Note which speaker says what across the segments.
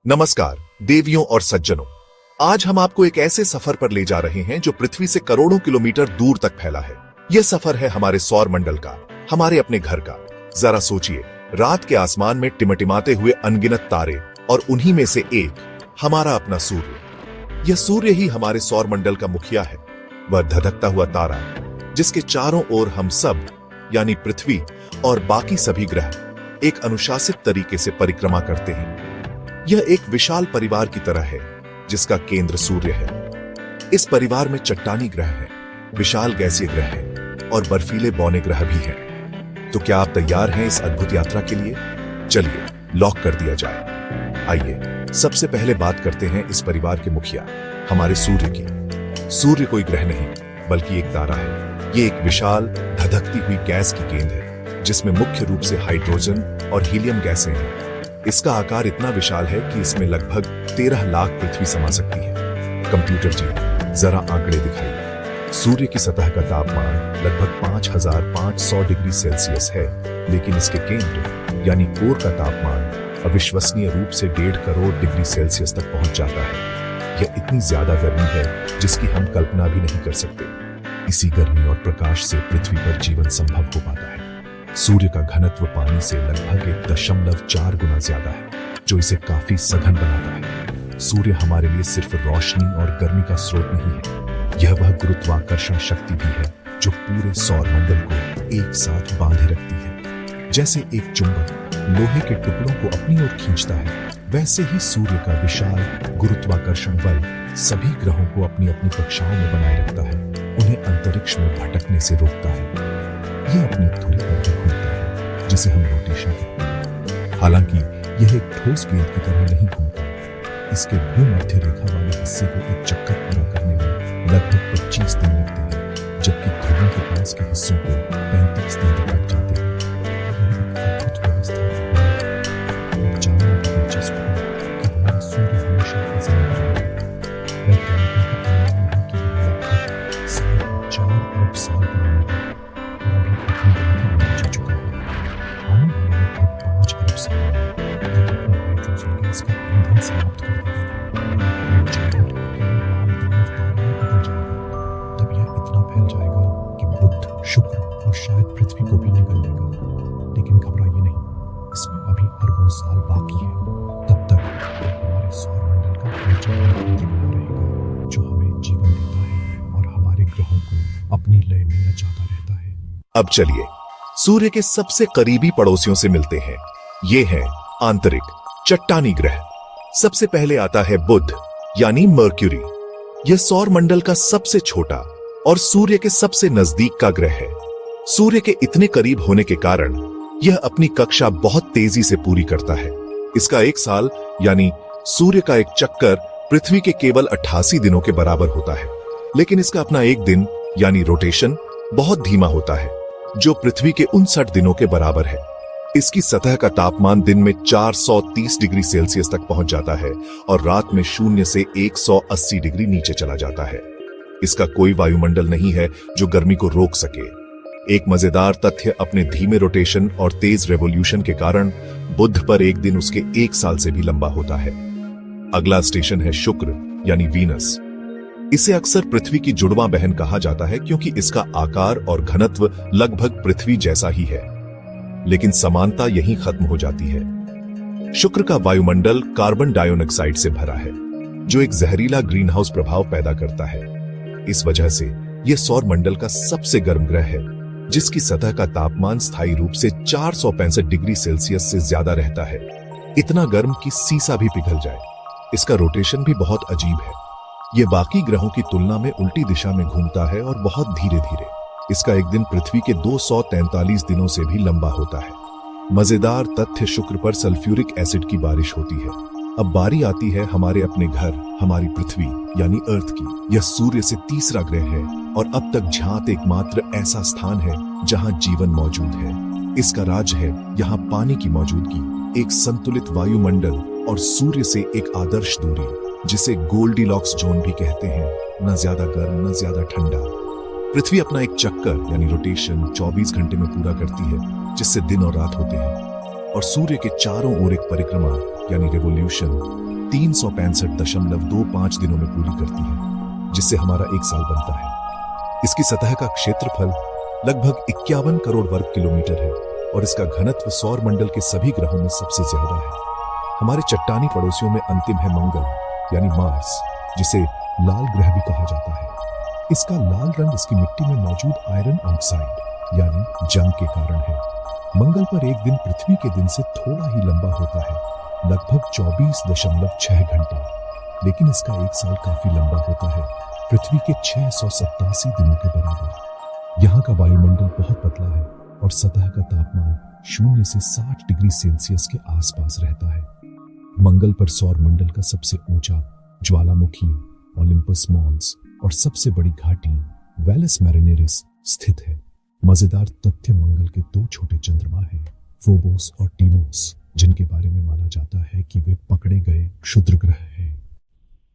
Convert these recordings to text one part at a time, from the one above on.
Speaker 1: नमस्कार देवियों और सज्जनों। आज हम आपको एक ऐसे सफर पर ले जा रहे हैं जो पृथ्वी से करोड़ों किलोमीटर दूर तक फैला है। यह सफर है हमारे सौर मंडल का, हमारे अपने घर का। जरा सोचिए, रात के आसमान में टिमटिमाते हुए अनगिनत तारे और उन्हीं में से एक हमारा अपना सूर्य। यह सूर्य ही हमारे सौर मंडल का मुखिया है। वह धधकता हुआ तारा जिसके चारों ओर हम सब यानी पृथ्वी और बाकी सभी ग्रह एक अनुशासित तरीके से परिक्रमा करते हैं। यह एक विशाल परिवार की तरह है जिसका केंद्र सूर्य है। इस परिवार में चट्टानी ग्रह है, विशाल गैसीय ग्रह है और बर्फीले बौने ग्रह भी हैं। तो क्या आप तैयार हैं इस अद्भुत यात्रा के लिए? चलिए लॉक कर दिया जाए। आइए सबसे पहले बात करते हैं इस परिवार के मुखिया हमारे सूर्य की। सूर्य कोई ग्रह नहीं बल्कि एक तारा है। ये एक विशाल धधकती हुई गैस की गेंद है जिसमें मुख्य रूप से हाइड्रोजन और हीलियम गैसें हैं। इसका आकार इतना विशाल है कि इसमें लगभग 13 लाख पृथ्वी समा सकती है। कंप्यूटर जी जरा आंकड़े दिखाइए। सूर्य की सतह का तापमान लगभग 5500 डिग्री सेल्सियस है, लेकिन इसके केंद्र यानी कोर का तापमान अविश्वसनीय रूप से 1.5 करोड़ डिग्री सेल्सियस तक पहुंच जाता है। यह इतनी ज्यादा गर्मी है जिसकी हम कल्पना भी नहीं कर सकते। इसी गर्मी और प्रकाश से पृथ्वी पर जीवन संभव हो पाता है। सूर्य का घनत्व पानी से लगभग 1.4 गुना ज्यादा है, जो इसे काफी सघन बनाता है। सूर्य हमारे लिए सिर्फ रोशनी और गर्मी का स्रोत नहीं है, यह वह गुरुत्वाकर्षण शक्ति भी है जो पूरे सौर मंडल को एक साथ बांधे रखती है। जैसे एक चुंबक लोहे के टुकड़ों को अपनी ओर खींचता है, वैसे ही सूर्य का विशाल गुरुत्वाकर्षण बल सभी ग्रहों को अपनी अपनी कक्षाओं में बनाए रखता है, उन्हें अंतरिक्ष में भटकने से रोकता है। यह अपनी धुरी पर घूमता है जिसे हम रोटेशन कहते हैं। हालांकि यह एक ठोस गेंद की तरह नहीं घूमता। इसके भूमध्य रेखा वाले हिस्से को एक चक्कर पूरा करने में लगभग 25 दिन लगते हैं, जबकि ध्रुवों के पास के हिस्सों को 35 दिन तक लग जाते हैं। अद्भुत व्यवस्था है। जानना भी दिलचस्प है कि हमारा सूर्य हमेशा ऐसा नहीं रहता। वैज्ञानिकों का अनुमान है कि यह लगभग 4.5 अरब साल पुराना है। समाप्त कर देगा। तब यह इतना फैल जाएगा कि बुध, शुक्र और शायद पृथ्वी को भी निगल लेगा। लेकिन घबराइए नहीं, इसमें अभी अरबों साल बाकी है। तब तक हमारे सौर मंडल का केंद्र बना रहेगा जो हमें जीवन देता है और हमारे ग्रहों को अपनी लय में नचाता रहता है। अब चलिए सूर्य के सबसे करीबी पड़ोसियों से मिलते हैं। ये है आंतरिक चट्टानी ग्रह। सबसे पहले आता है बुध यानी मर्क्यूरी। यह सौर मंडल का सबसे छोटा और सूर्य के सबसे नजदीक का ग्रह है। सूर्य के इतने करीब होने के कारण यह अपनी कक्षा बहुत तेजी से पूरी करता है। इसका एक साल यानी सूर्य का एक चक्कर पृथ्वी के केवल 88 दिनों के बराबर होता है, लेकिन इसका अपना एक दिन यानी रोटेशन बहुत धीमा होता है, जो पृथ्वी के 59 दिनों के बराबर है। इसकी सतह का तापमान दिन में 430 डिग्री सेल्सियस तक पहुंच जाता है और रात में 0 से 180 डिग्री नीचे चला जाता है। इसका कोई वायुमंडल नहीं है जो गर्मी को रोक सके। एक मजेदार तथ्य अपने धीमे रोटेशन और तेज रेवोल्यूशन के कारण बुध पर एक दिन उसके 1 साल से भी लंबा होता है। अगला स्टेशन है शुक्र यानी वीनस। इसे अक्सर पृथ्वी की जुड़वां बहन कहा जाता है क्योंकि इसका आकार और घनत्व लगभग पृथ्वी जैसा ही है, लेकिन समानता यहीं खत्म हो जाती है। शुक्र का वायुमंडल कार्बन डाइऑक्साइड से भरा है, जो एक जहरीला ग्रीन हाउस प्रभाव पैदा करता है। इस वजह से यह सौर मंडल का सबसे गर्म ग्रह है, जिसकी सतह का तापमान स्थायी रूप से 465 डिग्री सेल्सियस से ज्यादा रहता है। इतना गर्म कि सीसा भी पिघल जाए। इसका रोटेशन भी बहुत अजीब है। यह बाकी ग्रहों की तुलना में उल्टी दिशा में घूमता है और बहुत धीरे धीरे। इसका एक दिन पृथ्वी के 243 दिनों से भी लंबा होता है। मजेदार तथ्य, शुक्र पर सल्फ्यूरिक एसिड की बारिश होती है। अब बारी आती है हमारे अपने घर, हमारी पृथ्वी यानी अर्थ की। यह सूर्य से तीसरा ग्रह है और अब तक ज्ञात एकमात्र ऐसा स्थान है जहां जीवन मौजूद है। इसका राज है यहाँ पानी की मौजूदगी, एक संतुलित वायुमंडल और सूर्य से एक आदर्श दूरी, जिसे गोल्डीलॉक्स जोन भी कहते हैं। न ज्यादा गर्म न ज्यादा ठंडा। पृथ्वी अपना एक चक्कर यानी रोटेशन 24 घंटे में पूरा करती है, जिससे दिन और रात होते हैं, और सूर्य के चारों ओर एक परिक्रमा यानी रेवोल्यूशन 365.25 दिनों में पूरी करती है, जिससे हमारा एक साल बनता है। इसकी सतह का क्षेत्रफल लगभग 51 करोड़ वर्ग किलोमीटर है और इसका घनत्व सौर मंडल के सभी ग्रहों में सबसे ज्यादा है। हमारे चट्टानी पड़ोसियों में अंतिम है मंगल यानी मार्स, जिसे लाल ग्रह भी कहा जाता है। इसका लाल रंग इसकी मिट्टी में मौजूद आयरन ऑक्साइड यानी जंग के कारण है। मंगल पर एक दिन पृथ्वी के दिन से थोड़ा ही लंबा होता है, लगभग 24.6 घंटे, लेकिन इसका एक साल काफी लंबा होता है, पृथ्वी के 687 दिनों के बराबर। यहाँ का वायुमंडल बहुत पतला है और सतह का तापमान 0 से 60 डिग्री सेल्सियस के आसपास रहता है। मंगल पर सौर मंडल का सबसे ऊंचा ज्वालामुखी ओलिम्पस मॉन्स और सबसे बड़ी घाटी वेलस मैरिनेरिस स्थित है। मजेदार तथ्य मंगल के 2 छोटे चंद्रमा हैं, फोबोस और टीमोस, जिनके बारे में माना जाता है कि वे पकड़े गए क्षुद्र ग्रह हैं।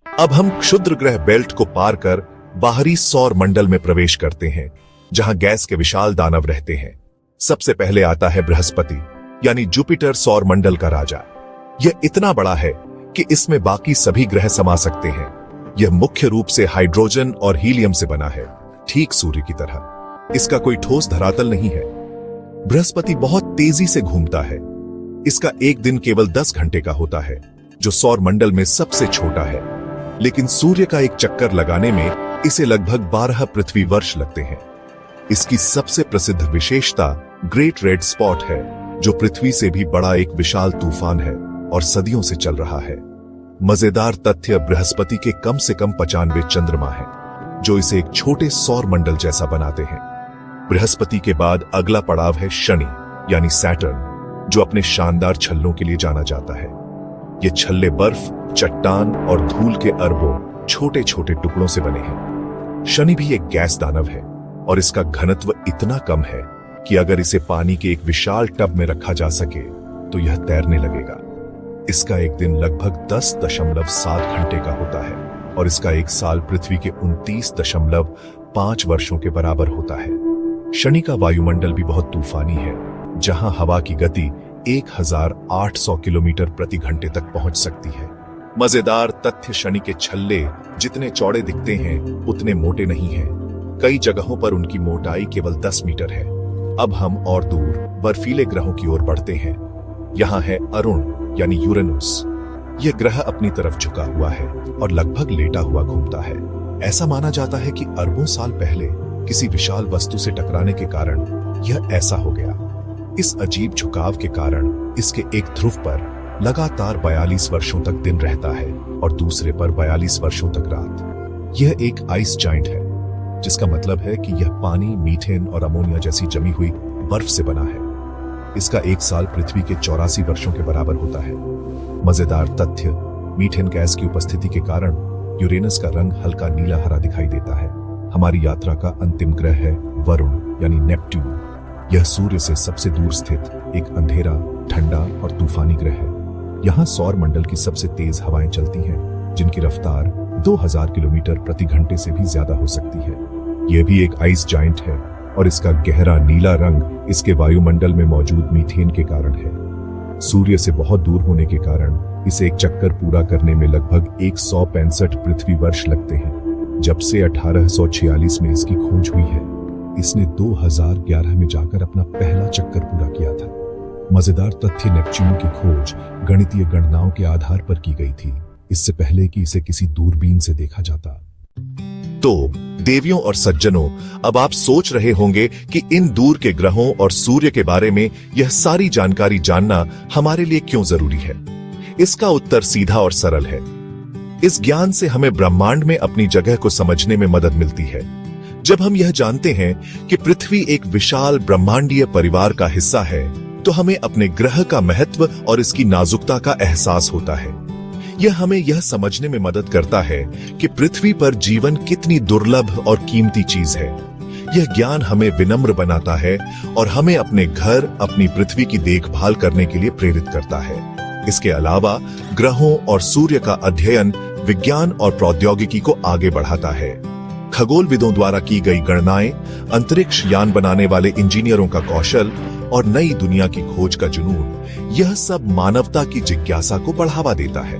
Speaker 1: अब हम क्षुद्र ग्रह बेल्ट को पार कर बाहरी सौर मंडल में प्रवेश करते हैं, जहां गैस के विशाल दानव रहते हैं। सबसे पहले आता है बृहस्पति यानी जुपिटर, सौर मंडल का राजा। यह इतना बड़ा है कि इसमें बाकी सभी ग्रह समा सकते हैं। यह मुख्य रूप से हाइड्रोजन और हीलियम से बना है, ठीक सूर्य की तरह। इसका कोई ठोस धरातल नहीं है। बृहस्पति बहुत तेजी से घूमता है। इसका एक दिन केवल 10 घंटे का होता है, जो सौर मंडल में सबसे छोटा है, लेकिन सूर्य का एक चक्कर लगाने में इसे लगभग 12 पृथ्वी वर्ष लगते हैं। इसकी सबसे प्रसिद्ध विशेषता ग्रेट रेड स्पॉट है, जो पृथ्वी से भी बड़ा एक विशाल तूफान है और सदियों से चल रहा है। मजेदार तथ्य, बृहस्पति के कम से कम 95 चंद्रमा हैं, जो इसे एक छोटे सौर मंडल जैसा बनाते हैं। बृहस्पति के बाद अगला पड़ाव है शनि यानी सैटर्न, जो अपने शानदार छल्लों के लिए जाना जाता है। ये छल्ले बर्फ, चट्टान और धूल के अरबों छोटे छोटे टुकड़ों से बने हैं। शनि भी एक गैस दानव है और इसका घनत्व इतना कम है कि अगर इसे पानी के एक विशाल टब में रखा जा सके तो यह तैरने लगेगा। इसका एक दिन लगभग 10.7 घंटे का होता है और इसका एक साल पृथ्वी के 29.5 वर्षों के बराबर होता है। शनि का वायुमंडल भी बहुत तूफानी है, जहां हवा की गति 1800 किलोमीटर प्रति घंटे तक पहुंच सकती है। मजेदार तथ्य, शनि के छल्ले जितने चौड़े दिखते हैं उतने मोटे नहीं हैं। कई जगहों पर उनकी मोटाई केवल 10 मीटर है। अब हम और दूर बर्फीले ग्रहों की ओर बढ़ते हैं। यहाँ है अरुण यानी यूरेनस। यह ग्रह अपनी तरफ झुका हुआ है और लगभग लेटा हुआ घूमता है। ऐसा माना जाता है कि अरबों साल पहले किसी विशाल वस्तु से टकराने के कारण यह ऐसा हो गया। इस अजीब झुकाव के कारण इसके एक ध्रुव पर लगातार 42 वर्षों तक दिन रहता है और दूसरे पर 42 वर्षों तक रात। यह एक आइस जाइंट है, जिसका मतलब है कि यह पानी, मीथेन और अमोनिया जैसी जमी हुई बर्फ से बना है। इसका एक साल पृथ्वी के 84 वर्षों के बराबर होता है। मजेदार तथ्य, मीथेन गैस की उपस्थिति के कारण यूरेनस का रंग हल्का नीला हरा दिखाई देता है। हमारी यात्रा का अंतिम ग्रह है वरुण यानी नेपट्यून। यह सूर्य से सबसे दूर स्थित एक अंधेरा, ठंडा और तूफानी ग्रह है। यहाँ सौर मंडल की सबसे तेज हवाएं चलती हैं, जिनकी रफ्तार 2000 किलोमीटर प्रति घंटे से भी ज्यादा हो सकती है। यह भी एक आइस जाइंट है और इसका गहरा नीला रंग इसके वायुमंडल में मौजूद मीथेन के कारण है। सूर्य से बहुत दूर होने के कारण इसे एक चक्कर पूरा करने में लगभग 165 पृथ्वी वर्ष लगते हैं। जब से 1846 में इसकी खोज हुई है, इसने 2011 में जाकर अपना पहला चक्कर पूरा किया था। मजेदार तथ्य, नेपच्यून की खोज गणितीय गणनाओं के आधार पर की गई थी, इससे पहले कि इसे किसी दूरबीन से देखा जाता। तो देवियों और सज्जनों, अब आप सोच रहे होंगे कि इन दूर के ग्रहों और सूर्य के बारे में यह सारी जानकारी जानना हमारे लिए क्यों जरूरी है। इसका उत्तर सीधा और सरल है। इस ज्ञान से हमें ब्रह्मांड में अपनी जगह को समझने में मदद मिलती है। जब हम यह जानते हैं कि पृथ्वी एक विशाल ब्रह्मांडीय परिवार का हिस्सा है, तो हमें अपने ग्रह का महत्व और इसकी नाजुकता का एहसास होता है। यह हमें यह समझने में मदद करता है कि पृथ्वी पर जीवन कितनी दुर्लभ और कीमती चीज है। यह ज्ञान हमें विनम्र बनाता है और हमें अपने घर, अपनी पृथ्वी की देखभाल करने के लिए प्रेरित करता है। इसके अलावा ग्रहों और सूर्य का अध्ययन विज्ञान और प्रौद्योगिकी को आगे बढ़ाता है। खगोलविदों द्वारा की गई गणनाएं, अंतरिक्ष यान बनाने वाले इंजीनियरों का कौशल और नई दुनिया की खोज का जुनून, यह सब मानवता की जिज्ञासा को बढ़ावा देता है।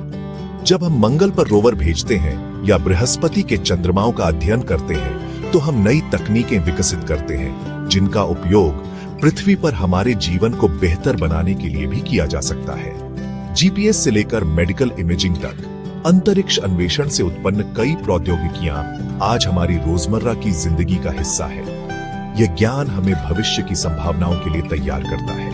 Speaker 1: जब हम मंगल पर रोवर भेजते हैं या बृहस्पति के चंद्रमाओं का अध्ययन करते हैं तो हम नई तकनीकें विकसित करते हैं जिनका उपयोग पृथ्वी पर हमारे जीवन को बेहतर बनाने के लिए भी किया जा सकता है। जीपीएस से लेकर मेडिकल इमेजिंग तक अंतरिक्ष अन्वेषण से उत्पन्न कई प्रौद्योगिकियां आज हमारी रोजमर्रा की जिंदगी का हिस्सा है। यह ज्ञान हमें भविष्य की संभावनाओं के लिए तैयार करता है।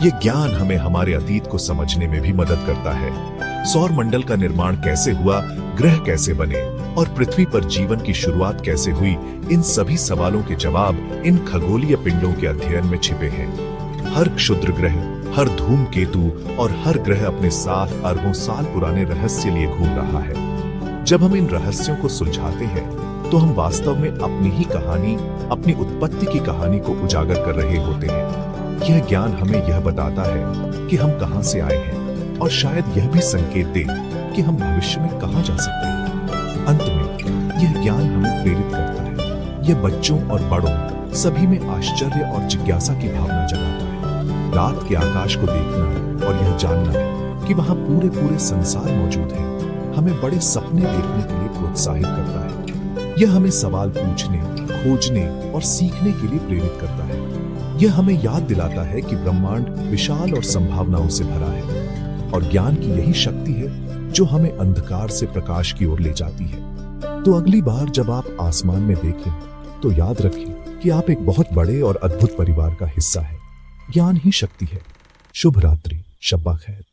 Speaker 1: यह ज्ञान हमें हमारे अतीत को समझने में भी मदद करता है। सौर मंडल का निर्माण कैसे हुआ, ग्रह कैसे बने और पृथ्वी पर जीवन की शुरुआत कैसे हुई, इन सभी सवालों के जवाब इन खगोलीय पिंडों के अध्ययन में छिपे हैं। हर क्षुद्र ग्रह, हर धूमकेतु और हर ग्रह अपने साथ अरबों साल पुराने रहस्य लिए घूम रहा है। जब हम इन रहस्यों को सुलझाते हैं तो हम वास्तव में अपनी ही कहानी, अपनी उत्पत्ति की कहानी को उजागर कर रहे होते हैं। यह ज्ञान हमें यह बताता है कि हम कहां से आए हैं और शायद यह भी संकेत दे कि हम भविष्य में कहां जा सकते हैं। अंत में यह ज्ञान हमें प्रेरित करता है। यह बच्चों और बड़ों सभी में आश्चर्य और जिज्ञासा की भावना जगाता है। रात के आकाश को देखना और यह जानना कि वहां पूरे पूरे संसार मौजूद है हमें बड़े सपने देखने के लिए प्रोत्साहित करता है। यह हमें सवाल पूछने, खोजने और सीखने के लिए प्रेरित करता है। यह हमें याद दिलाता है कि ब्रह्मांड विशाल और संभावनाओं से भरा है और ज्ञान की यही शक्ति है जो हमें अंधकार से प्रकाश की ओर ले जाती है। तो अगली बार जब आप आसमान में देखें तो याद रखें कि आप एक बहुत बड़े और अद्भुत परिवार का हिस्सा हैं। ज्ञान ही शक्ति है। शुभ रात्रि, शब्बा खैर।